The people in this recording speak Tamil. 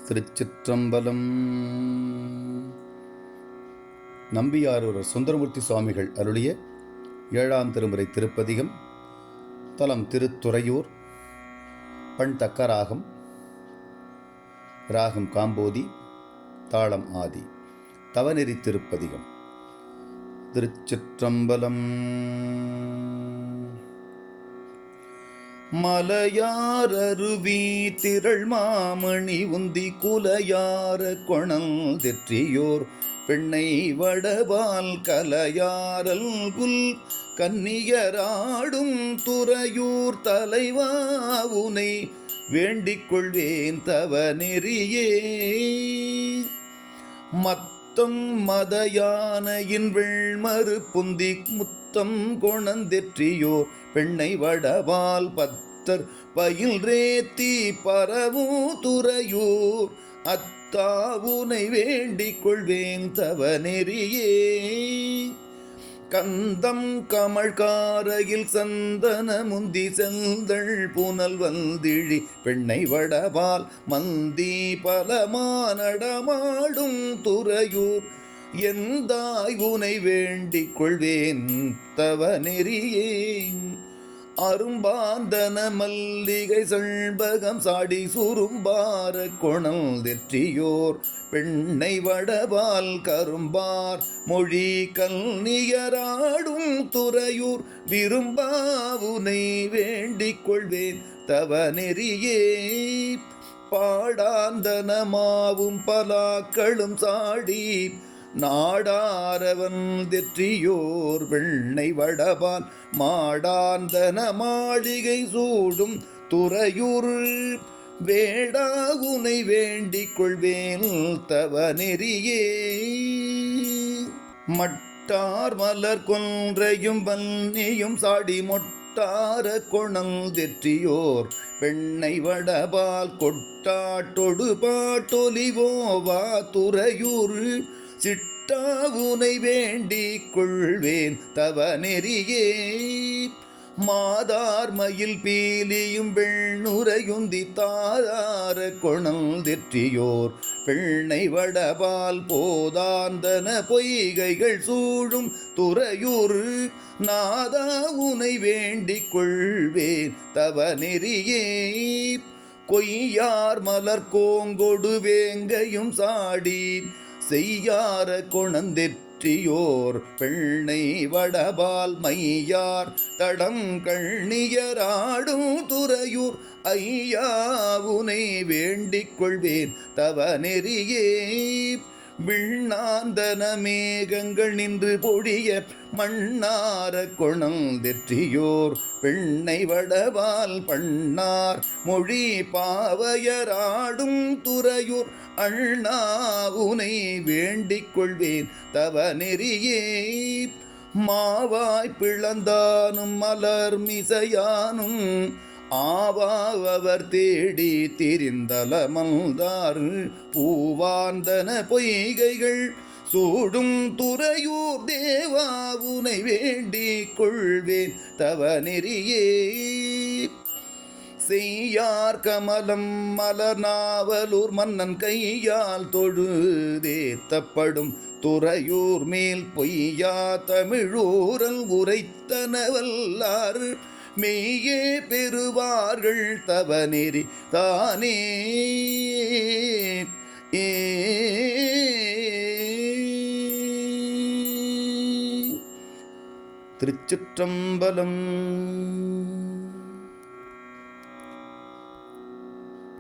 திருச்சிற்றம்பலம். நம்பியாரூர் சுந்தரமூர்த்தி சுவாமிகள் அருளிய 7ஆம் திருமுறை திருப்பதிகம். தலம் திருத்துறையூர். பண் தக்கராகம். ராகம் காம்போதி. தாளம் ஆதி. தவநெறி திருப்பதிகம். திருச்சிற்றம்பலம். மலையாரருவி திரள் மாமணி உந்தி குலையார கொணல் தெற்றியோர் பெண்ணை வடபால் கலையாரல் குல் கன்னியராடும் துறையூர் தலைவாவுனை வேண்டிக் கொள்வேன் தவ நெறியே. மத்தம் மதயானையின் வெள்மறு புந்தி முத்தம் கொணந்தெற்றியோர் பெண்ணை வடபால் பத்தர் பயில் ரேத்தி பரவும் துறையூர் அத்தாவுனை வேண்டிக் கொள்வேன் தவ நெறியே. கந்தம் கமழ்காரையில் சந்தன முந்தி செந்தள் புனல் வந்திழி பெண்ணை வடபால் மந்தி பலமானடமாடும் துறையூர் எந்தாய் உனை வேண்டிக் கொள்வேன் தவ நெறியே. அரும்பாந்தன மல்லிகை செண்பகம் சாடி சுரும்பார கொணல் தெற்றியோர் பெண்ணை வடபால் கரும்பார் மொழி கல்னியராடும் துறையூர் விரும்பாவுனை வேண்டிக் கொள்வேன் தவ நெறியே. பாடாந்தனமாவும் பலாக்களும் சாடி நாடாரவன் தெற்றியோர் பெண்ணை வடபால் மாடாந்தன மாளிகை சூடும் துறையூர் வேடாகுனை வேண்டிக் கொள்வேன் தவ நெறியே. மட்டார் மலர் கொன்றையும் வன்னியும் சாடி மொட்டார கொணல் தெற்றியோர் பெண்ணை வடபால் கொட்டாட்டொடு பாட்டொலிவோவா துறையூர் சிட்டாவுனை வேண்டிக் கொள்வேன் தவ நெறியே. மாதார் மயில் பீலியும் வெண்ணுரையுந்தி தாதார கொணல் தெற்றியோர் பெண்ணை வடபால் போதாந்தன பொய்கைகள் சூழும் துறையூர் நாதாவுனை வேண்டிக் கொள்வேன் தவ நெறியே. கொய்யார் மலர் கோங்கொடு வேங்கையும் சாடி செய்யார கொணந்தெற்றியோர் பெண்ணை வடபால் மையார் தடம் கண்ணியராடும் துறையூர் ஐயாவுனை வேண்டிக் கொள்வேன் தவ நெறியே. விண்ணாந்தன மேகங்கள் நின்று பொழிய மண்ணார கொணல் தெற்றியோர் பெண்ணை வடபால் பண்ணார் மொழி பாவையராடும் துறையூர் அண்ணாவுனை வேண்டிக் கொள்வேன் தவ நெறியே. மாவாய் பிளந்தானும் மலர் மிசையானும் ஆவாவர் தேடி திரிந்தலமல்தார் பூவாந்தன பொய்கைகள் சூடும் துறையூர் தேவாவுனை வேண்டிக் கொள்வேன் தவ நெறியே. செய்யார் கமலம் மலர் நாவலூர் மன்னன் கையால் தொழுதேத்தப்படும் துறையூர் மேல் பொய்யா தமிழூரல் உரைத்தனவல்லார் மெய்யே பெறுவார்கள் தவ நெறி தானே. திருச்சிற்றம்பலம்.